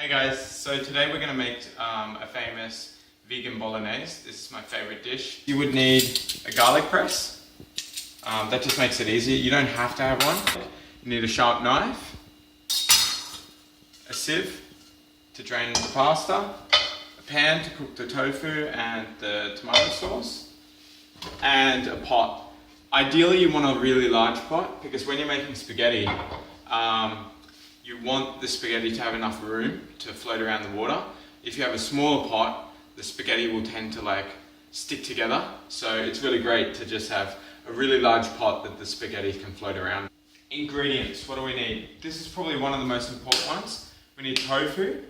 Hey guys, so today we're going to make a famous vegan Bolognese. This is my favorite dish. You would need a garlic press. That just makes it easier. You don't have to have one. You need a sharp knife, a sieve to drain the pasta, a pan to cook the tofu and the tomato sauce, and a pot. Ideally you want a really large pot because when you're making spaghetti, you want the spaghetti to have enough room to float around the water. If you have a smaller pot, the spaghetti will tend to stick together. So it's really great to just have a really large pot that the spaghetti can float around. Ingredients, what do we need? This is probably one of the most important ones. We need tofu.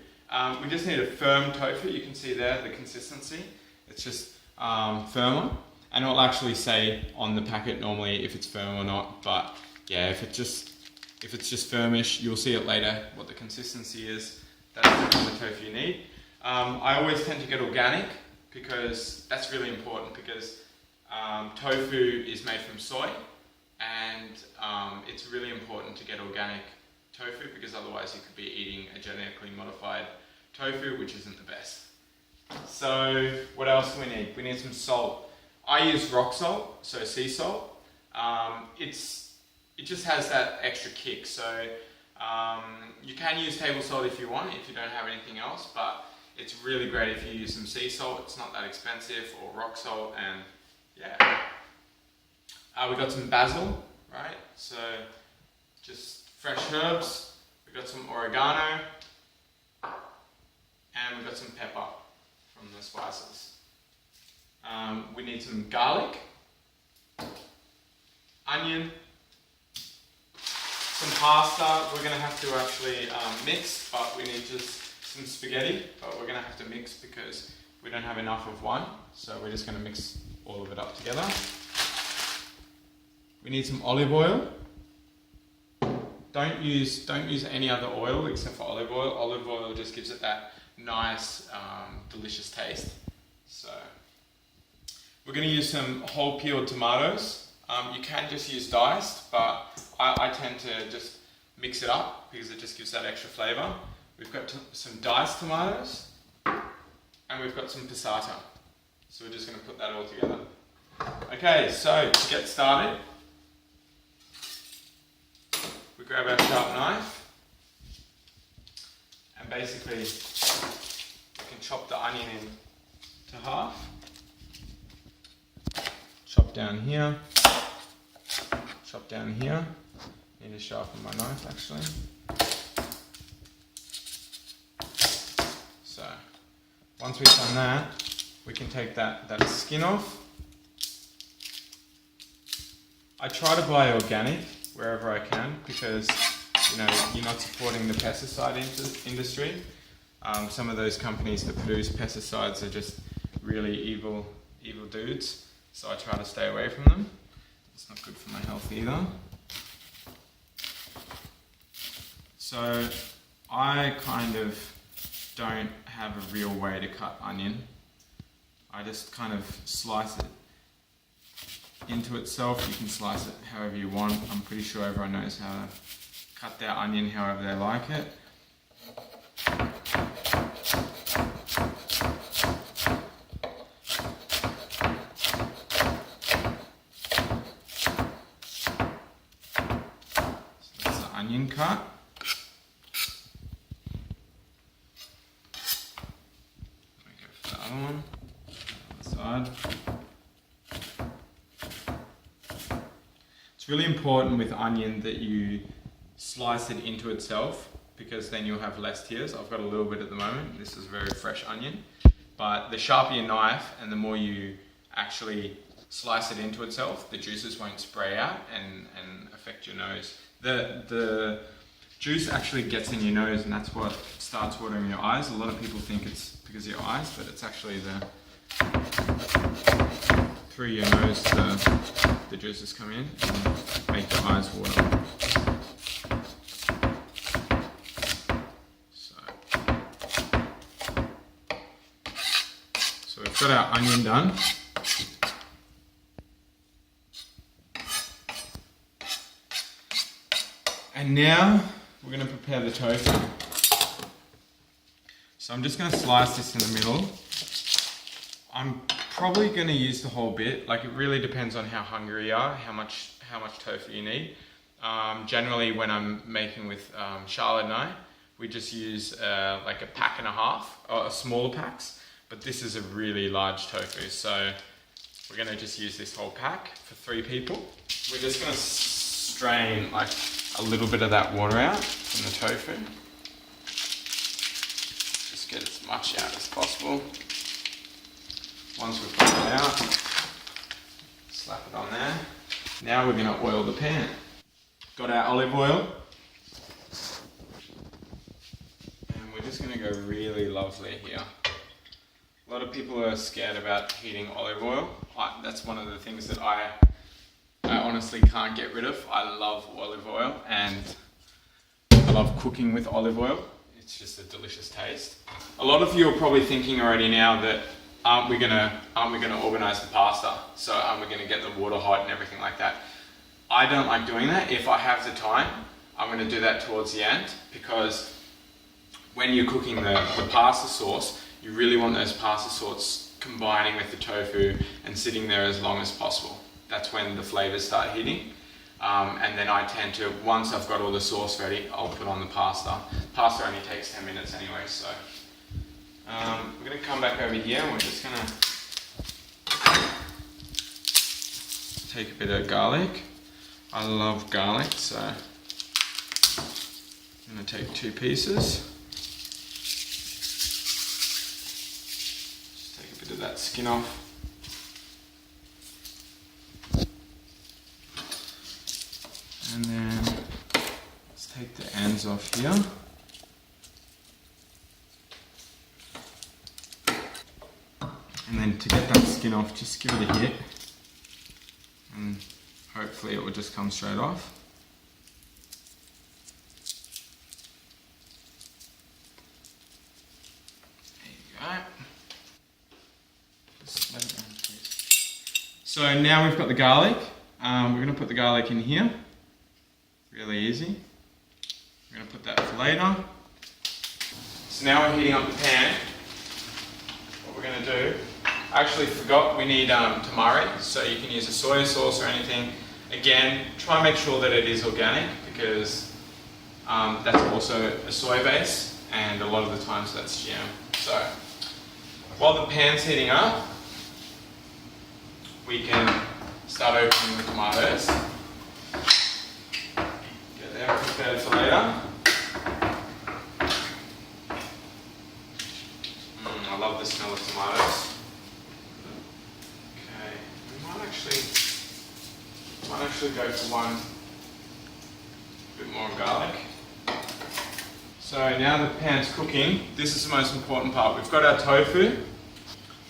We just need a firm tofu. You can see there the consistency. It's just firmer. And it'll actually say on the packet normally if it's firm or not. But yeah, if it's just firmish, you'll see it later what the consistency is. That's the kind of tofu you need. I always tend to get organic because that's really important because tofu is made from soy and it's really important to get organic tofu because otherwise you could be eating a genetically modified tofu, which isn't the best. So what else do we need? We need some salt. I use rock salt, so sea salt. It just has that extra kick, so you can use table salt if you want, if you don't have anything else, but it's really great if you use some sea salt. It's not that expensive, or rock salt, and yeah. We got some basil, right? So just fresh herbs. We got some oregano, and we got some pepper from the spices. We need some garlic, onion, some pasta. We're going to have to actually mix, but we need just some spaghetti, but we're going to have to mix because we don't have enough of one, so we're just going to mix all of it up together. We need some olive oil. Don't use any other oil except for olive oil. Olive oil just gives it that nice, delicious taste. So we're going to use some whole peeled tomatoes. You can just use diced, but I tend to just mix it up because it just gives that extra flavour. We've got some diced tomatoes and we've got some passata. So we're just going to put that all together. Okay, so to get started, we grab our sharp knife and basically we can chop the onion into half. Chop down here. Chop down here. Need to sharpen my knife actually. So once we've done that, we can take that skin off. I try to buy organic wherever I can because you're not supporting the pesticide industry. Some of those companies that produce pesticides are just really evil dudes. So I try to stay away from them. It's not good for my health either. So I kind of don't have a real way to cut onion. I just kind of slice it into itself. You can slice it however you want. I'm pretty sure everyone knows how to cut their onion however they like it. Onion cut. We go for the other one, other side. It's really important with onion that you slice it into itself because then you'll have less tears. I've got a little bit at the moment. This is very fresh onion, but the sharper your knife and the more you actually slice it into itself, the juices won't spray out and affect your nose. The juice actually gets in your nose and that's what starts watering your eyes. A lot of people think it's because of your eyes, but it's actually through your nose the juices come in and make your eyes water. So we've got our onion done. And now we're going to prepare the tofu. So I'm just going to slice this in the middle. I'm probably going to use the whole bit. Like, it really depends on how hungry you are, how much tofu you need. Generally, when I'm making with Charlotte and I, we just use like a pack and a half, or smaller packs. But this is a really large tofu, so we're going to just use this whole pack for 3 people. We're just going to strain like a little bit of that water out from the tofu. Just get as much out as possible. Once we've got it out, slap it on there. Now we're going to oil the pan. Got our olive oil. And we're just going to go really lovely here. A lot of people are scared about heating olive oil. That's one of the things that I honestly can't get rid of. I love olive oil and I love cooking with olive oil. It's just a delicious taste. A lot of you are probably thinking already now that aren't we gonna organize the pasta? So aren't we gonna get the water hot and everything like that? I don't like doing that. If I have the time, I'm gonna do that towards the end, because when you're cooking the pasta sauce, you really want those pasta sauce combining with the tofu and sitting there as long as possible. That's when the flavors start hitting. And then I tend to, once I've got all the sauce ready, I'll put on the pasta. Pasta only takes 10 minutes anyway, so. We're going to come back over here and we're just going to take a bit of garlic. I love garlic, so I'm going to take 2 pieces. Just take a bit of that skin off. And then let's take the ends off here. And then to get that skin off, just give it a hit. And hopefully it will just come straight off. There you go. Just let it run, please. So now we've got the garlic. We're going to put the garlic in here. Really easy. We're going to put that for later. So now we're heating up the pan. What we're going to do, I actually forgot we need tamari, so you can use a soy sauce or anything. Again, try and make sure that it is organic, because that's also a soy base, and a lot of the times that's GM. So while the pan's heating up, we can start opening the tomatoes. Get them prepared for later. I love the smell of tomatoes. Okay, we might actually go for one bit more garlic. So now the pan's cooking. This is the most important part. We've got our tofu.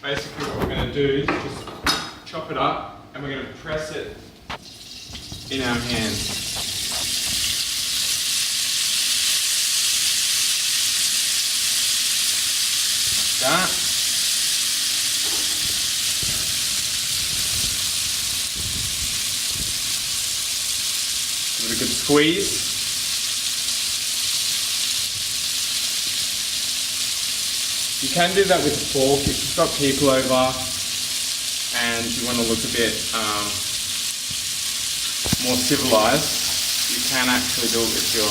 Basically what we're going to do is just chop it up and we're going to press it in our hands. Like that. Give it a good squeeze. You can do that with a fork if you've got people over and you want to look a bit more civilized. You can actually do it with your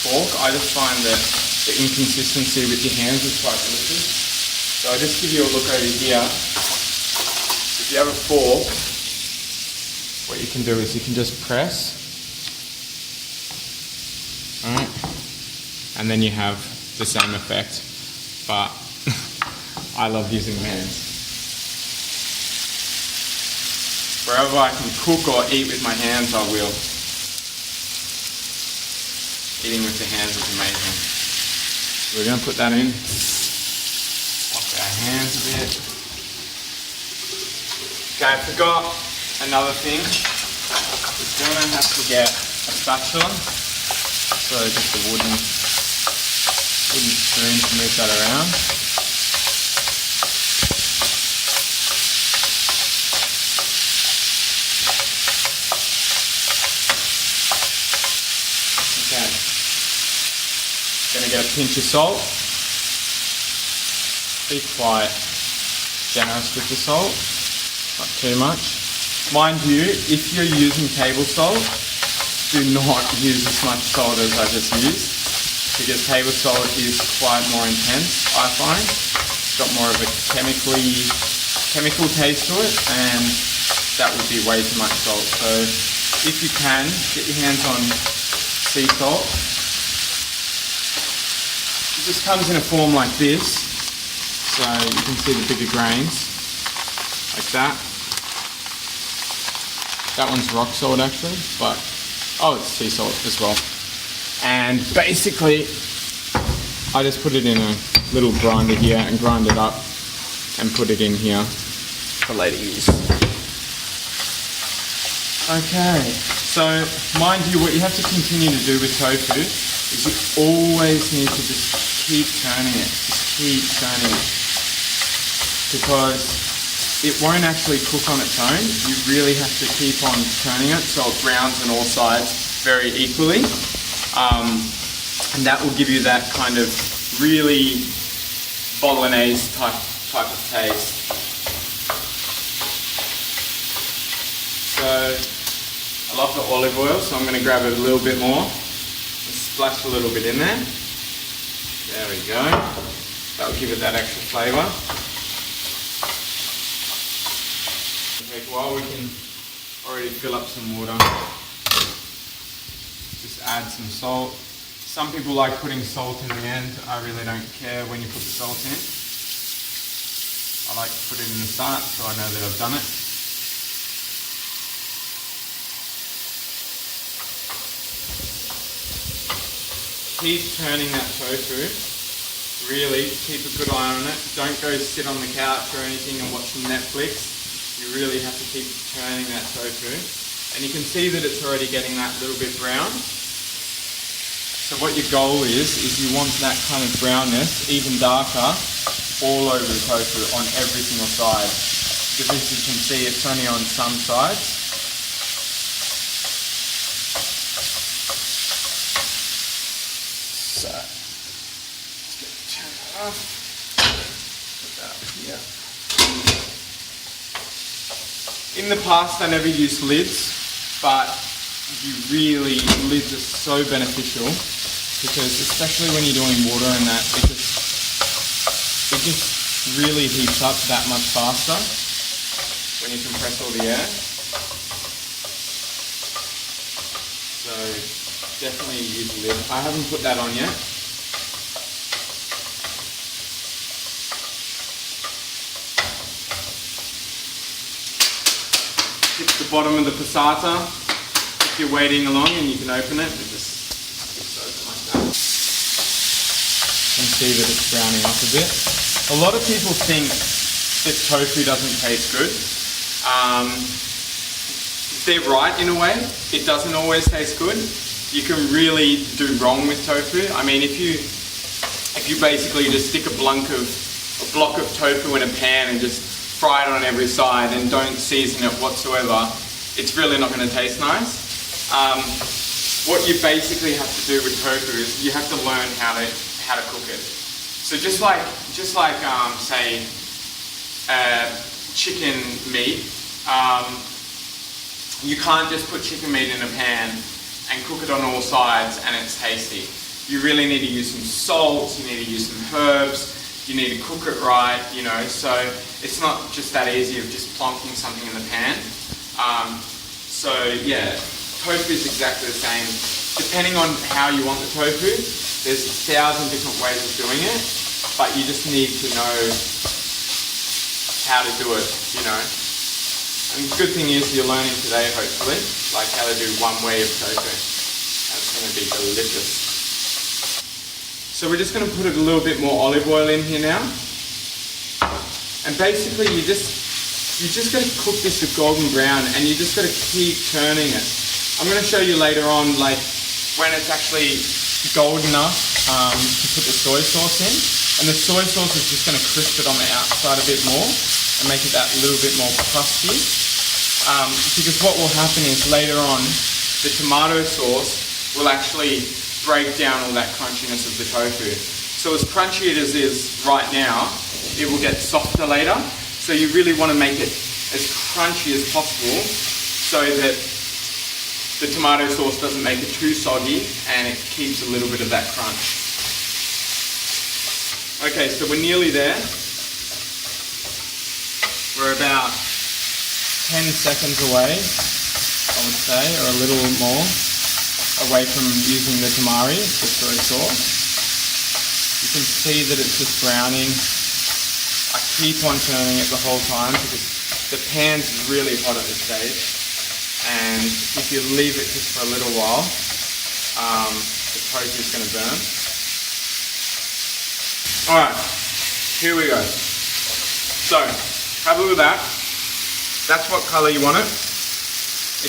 fork. I just find that the inconsistency with your hands is quite delicious. So I'll just give you a look over here. If you have a fork, what you can do is you can just press. Alright, and then you have the same effect, but I love using my hands. Wherever I can cook or eat with my hands, I will. Eating with the hands is amazing. We're going to put that in. Wash our hands a bit. Okay, I forgot another thing. We're going to have to get a spatula. So just a wooden spoon to move that around. Okay. Gonna get a pinch of salt. be quite generous with the salt, not too much. Mind you, if you're using table salt, do not use as much salt as I just used, because table salt is quite more intense, I find. It's got more of a chemical taste to it, and that would be way too much salt. So if you can, get your hands on sea salt. It just comes in a form like this, so you can see the bigger grains, like that. That one's rock salt actually, but oh, it's sea salt as well. And basically, I just put it in a little grinder here and grind it up and put it in here for later use. Okay, so mind you, what you have to continue to do with tofu is you always need to just keep turning it, because it won't actually cook on its own. You really have to keep on turning it so it browns on all sides very equally. And that will give you that kind of really Bolognese type of taste. So I love the olive oil, so I'm going to grab a little bit more and splash a little bit in there. There we go. That will give it that extra flavour. Take a while. We can already fill up some water. Just add some salt. Some people like putting salt in the end. I really don't care when you put the salt in. I like to put it in the start so I know that I've done it. Keep turning that tofu. Really keep a good eye on it. Don't go sit on the couch or anything and watch some Netflix. You really have to keep turning that tofu. And you can see that it's already getting that little bit brown. So what your goal is you want that kind of brownness, even darker, all over the tofu on every single side. Because as you can see, it's only on some sides. So, let's get it turned off. Put that up here. In the past, I never used lids, but lids are so beneficial, because especially when you're doing water and that, it just really heats up that much faster when you compress all the air. So definitely use a lid. I haven't put that on yet. Tip the bottom of the passata if you're waiting along and you can open it. It just open like that. You can see that it's browning up a bit. A lot of people think that tofu doesn't taste good. They're right in a way. It doesn't always taste good. You can really do wrong with tofu. I mean, if you basically just stick a block of tofu in a pan and just fry it on every side and don't season it whatsoever, it's really not going to taste nice. What you basically have to do with tofu is you have to learn how to cook it. So just like say chicken meat, you can't just put chicken meat in a pan and cook it on all sides and it's tasty. You really need to use some salt, you need to use some herbs, you need to cook it right, you know, so it's not just that easy of just plonking something in the pan. So yeah, tofu is exactly the same. Depending on how you want the tofu, there's 1,000 different ways of doing it, but you just need to know how to do it, you know. And the good thing is you're learning today, hopefully, like how to do one way of tofu. That's going to be delicious. So we're just going to put a little bit more olive oil in here now. And basically you just got to cook this to golden brown, and you just got to keep turning it. I'm going to show you later on, like, when it's actually golden enough to put the soy sauce in. And the soy sauce is just going to crisp it on the outside a bit more and make it that little bit more crusty. Because what will happen is later on, the tomato sauce will actually break down all that crunchiness of the tofu. So as crunchy as it is right now, it will get softer later. So you really want to make it as crunchy as possible so that the tomato sauce doesn't make it too soggy and it keeps a little bit of that crunch. Okay, so we're nearly there. We're about 10 seconds away, I would say, or a little more, away from using the tamari, the soy sauce. You can see that it's just browning. I keep on turning it the whole time because the pan's really hot at this stage. And if you leave it just for a little while, the tofu is going to burn. Alright, here we go. So, have a look at that. That's what colour you want it.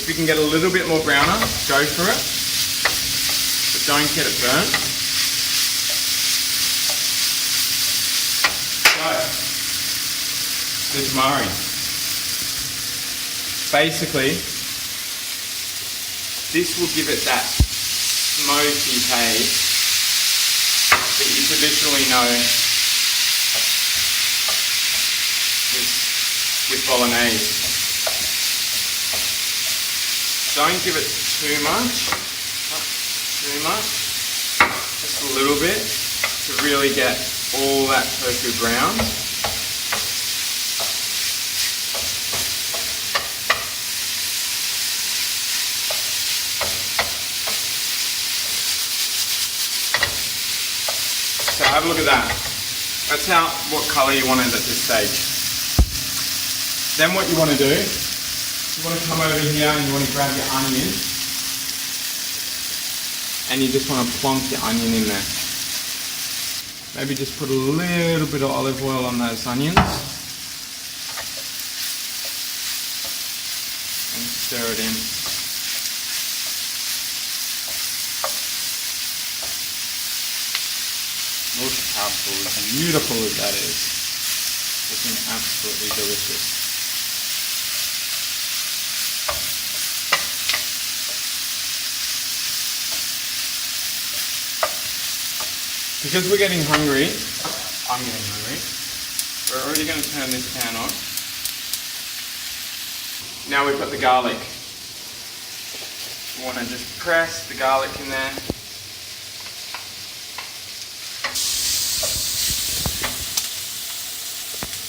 If you can get a little bit more browner, go for it. But don't get it burnt. The tamari. Basically, this will give it that smoky taste that you traditionally know with Bolognese. Don't give it too much, not too much, just a little bit to really get all that tofu brown. So have a look at that. That's what colour you want it at this stage. Then what you want to do, you want to come over here and you want to grab your onion and you just want to plonk your onion in there. Maybe just put a little bit of olive oil on those onions and stir it in. Look how beautiful that is. Looking absolutely delicious. Because we're getting hungry, I'm getting hungry, we're already going to turn this pan on. Now we've got the garlic. We want to just press the garlic in there.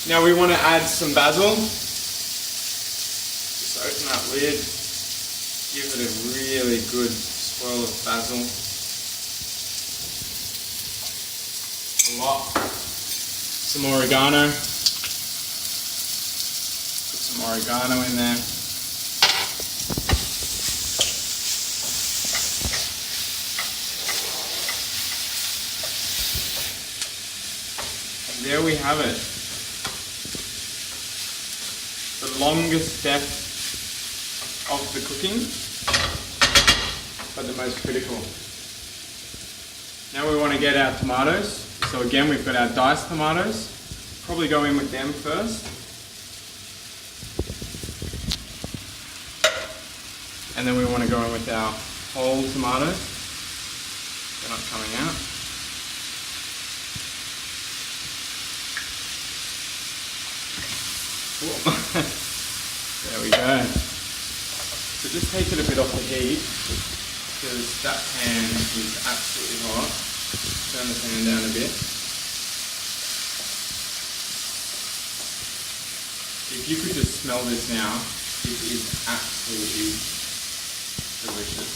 Now we want to add some basil. Just open that lid, give it a really good swirl of basil. A lot. Some oregano. Put some oregano in there. And there we have it. The longest step of the cooking, but the most critical. Now we want to get our tomatoes. So again, we've got our diced tomatoes. Probably go in with them first. And then we want to go in with our whole tomatoes. They're not coming out. There we go. So just take it a bit off the heat because that pan is absolutely hot. Turn the pan down a bit. If you could just smell this now, it is absolutely delicious.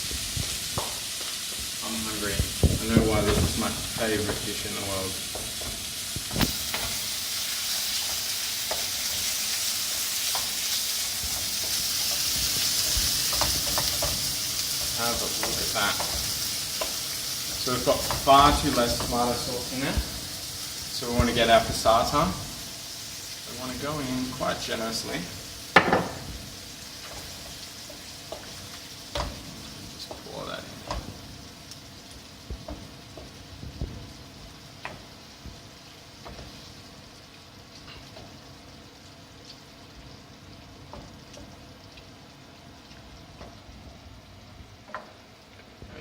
I'm hungry. I know why this is my favourite dish in the world. Have a look at that. So we've got far too less tomato sauce in there. So we want to get our passata. We want to go in quite generously. Just pour that in.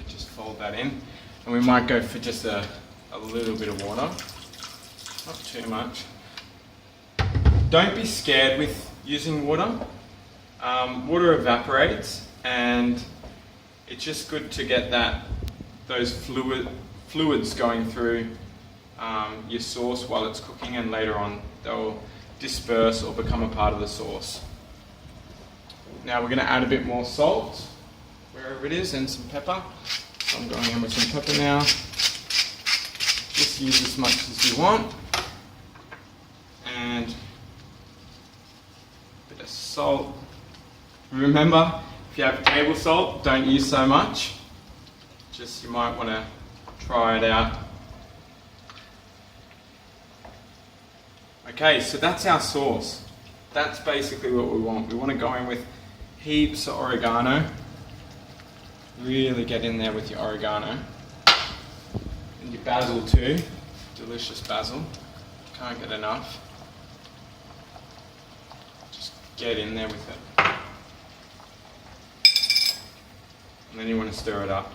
Just fold that in. And we might go for just a little bit of water, not too much. Don't be scared with using water. Water evaporates, and it's just good to get those fluids going through your sauce while it's cooking, and later on they'll disperse or become a part of the sauce. Now we're going to add a bit more salt wherever it is, and some pepper. So I'm going in with some pepper now. Just use as much as you want. And a bit of salt. Remember, if you have table salt, don't use so much. Just, you might want to try it out. Okay, so that's our sauce. That's basically what we want. We want to go in with heaps of oregano. Really get in there with your oregano. And your basil too. Delicious basil. Can't get enough. Just get in there with it. And then you want to stir it up.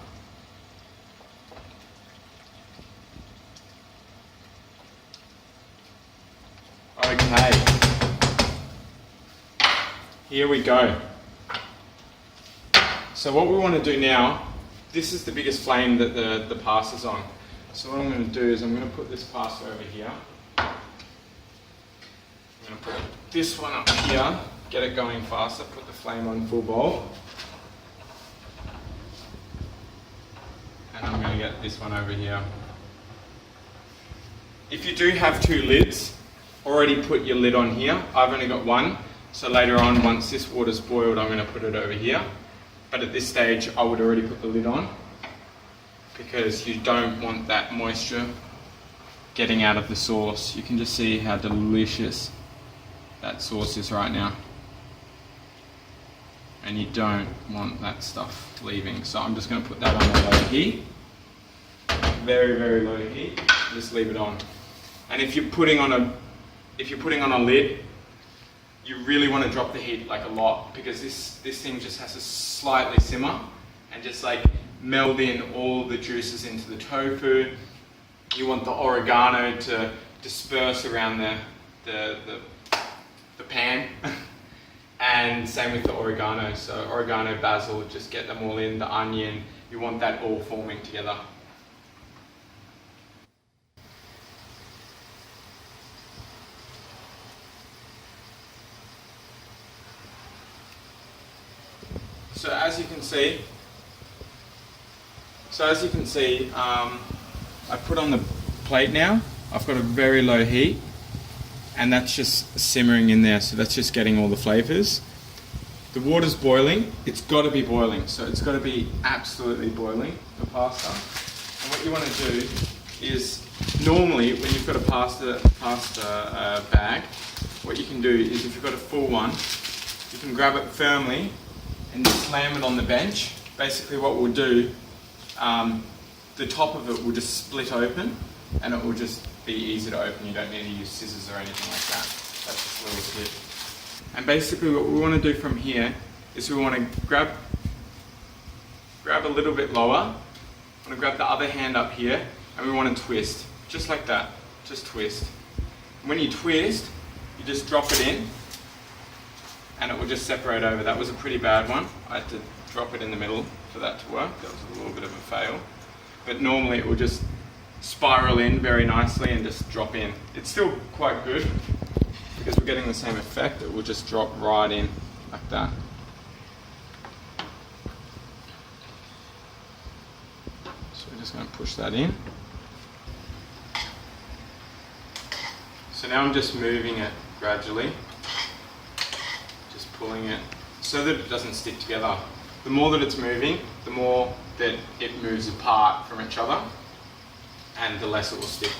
Okay. Here we go. So what we want to do now, this is the biggest flame that the pasta's on. So what I'm going to do is I'm going to put this pasta over here. I'm going to put this one up here, get it going faster, put the flame on full boil. And I'm going to get this one over here. If you do have two lids, already put your lid on here. I've only got one, so later on, once this water's boiled, I'm going to put it over here. But at this stage, I would already put the lid on, because you don't want that moisture getting out of the sauce. You can just see how delicious that sauce is right now. And you don't want that stuff leaving. So I'm just going to put that on a low heat. Very, very low heat. Just leave it on. And if you're putting on a lid, you really want to drop the heat like a lot, because this thing just has to slightly simmer and just like meld in all the juices into the tofu. You want the oregano to disperse around the pan. And same with the oregano. So oregano, basil, just get them all in, the onion. You want that all forming together. So as you can see, I put on the plate now. I've got a very low heat, and that's just simmering in there. So that's just getting all the flavors. The water's boiling. It's got to be boiling. So it's got to be absolutely boiling for pasta. And what you want to do is, normally when you've got a pasta bag, what you can do is, if you've got a full one, you can grab it firmly and just slam it on the bench. Basically what we'll do, the top of it will just split open, and it will just be easy to open. You don't need to use scissors or anything like that. That's just a little tip. And basically what we want to do from here is we want to grab a little bit lower. I want to grab the other hand up here, and we want to twist, just like that. Just twist. When you twist, you just drop it in, and it will just separate over. That was a pretty bad one. I had to drop it in the middle for that to work. That was a little bit of a fail. But normally it will just spiral in very nicely and just drop in. It's still quite good, because we're getting the same effect. It will just drop right in like that. So we're just going to push that in. So now I'm just moving it gradually. Pulling it so that it doesn't stick together. The more that it's moving, the more that it moves apart from each other, and the less it will stick.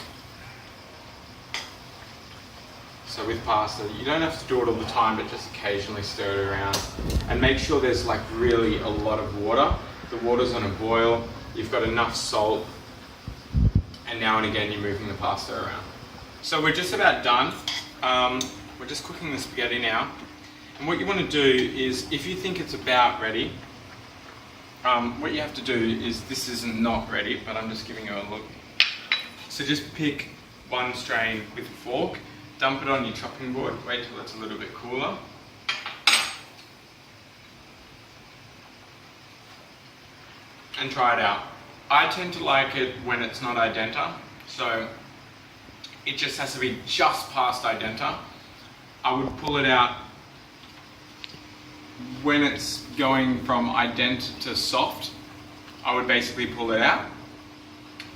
So with pasta, you don't have to do it all the time, but just occasionally stir it around. And make sure there's like really a lot of water. The water's on a boil, you've got enough salt, and now and again you're moving the pasta around. So we're just about done. We're just cooking the spaghetti now. And what you want to do is, if you think it's about ready, what you have to do is, this isn't not ready, but I'm just giving you a look. So just pick one strain with a fork, dump it on your chopping board, wait till it's a little bit cooler. And try it out. I tend to like it when it's not al dente, so it just has to be just past al dente. I would pull it out when it's going from al dente to soft. I would basically pull it out,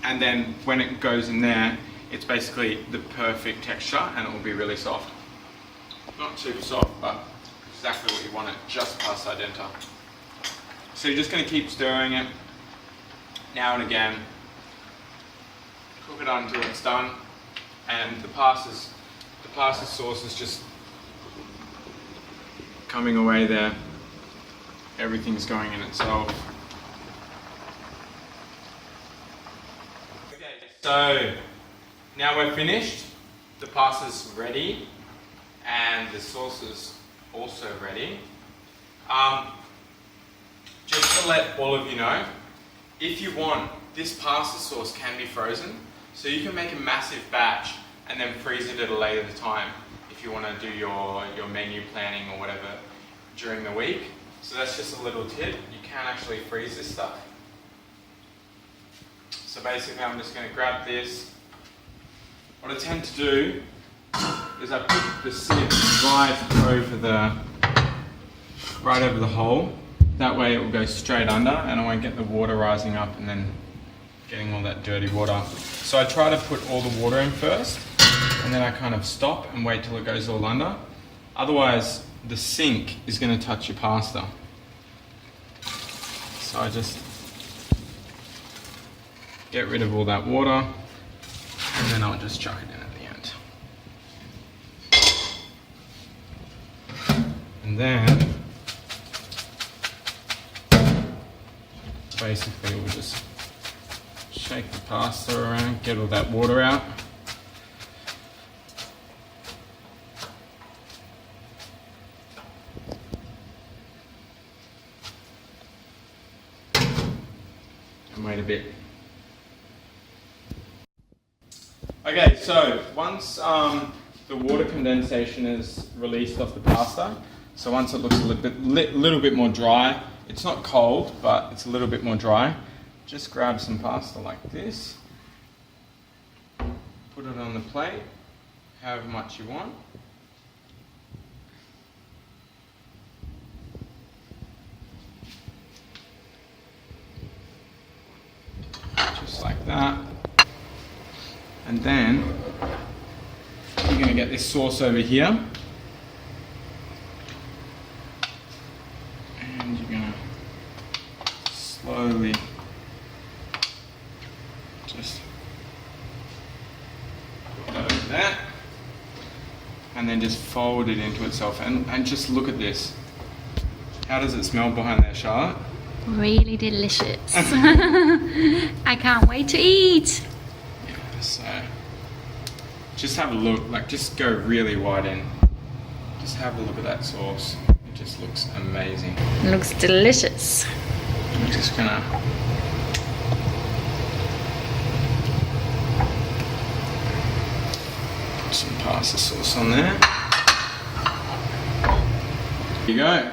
and then when it goes in there, it's basically the perfect texture and it will be really soft. Not super soft, but exactly what you want it, just past al dente. So you're just going to keep stirring it now and again, cook it until it's done, and the pasta sauce is just coming away there. Everything's going in itself. Okay, so now we're finished. The pasta's ready, and the sauce is also ready. Just to let all of you know, if you want, this pasta sauce can be frozen, so you can make a massive batch and then freeze it at a later time if you want to do your menu planning or whatever during the week. So that's just a little tip. You can actually freeze this stuff. So basically I'm just going to grab this. What I tend to do is I put the sieve right over the hole. That way it will go straight under and I won't get the water rising up and then getting all that dirty water. So I try to put all the water in first, and then I kind of stop and wait till it goes all under. Otherwise the sink is going to touch your pasta. So I just get rid of all that water, and then I'll just chuck it in at the end. And then basically we'll just shake the pasta around, get all that water out. And wait a bit. Okay, so once the water condensation is released off the pasta, so once it looks a little bit more dry, it's not cold, but it's a little bit more dry, just grab some pasta like this, put it on the plate, however much you want. Just like that. And then you're going to get this sauce over here. And you're going to slowly just put that over there. And then just fold it into itself. And just look at this. How does it smell behind there, Charlotte? Really delicious. I can't wait to eat. Yeah, so just have a look, like just go really wide in. Just have a look at that sauce. It just looks amazing. It looks delicious. I'm just gonna put some pasta sauce on there. There you go.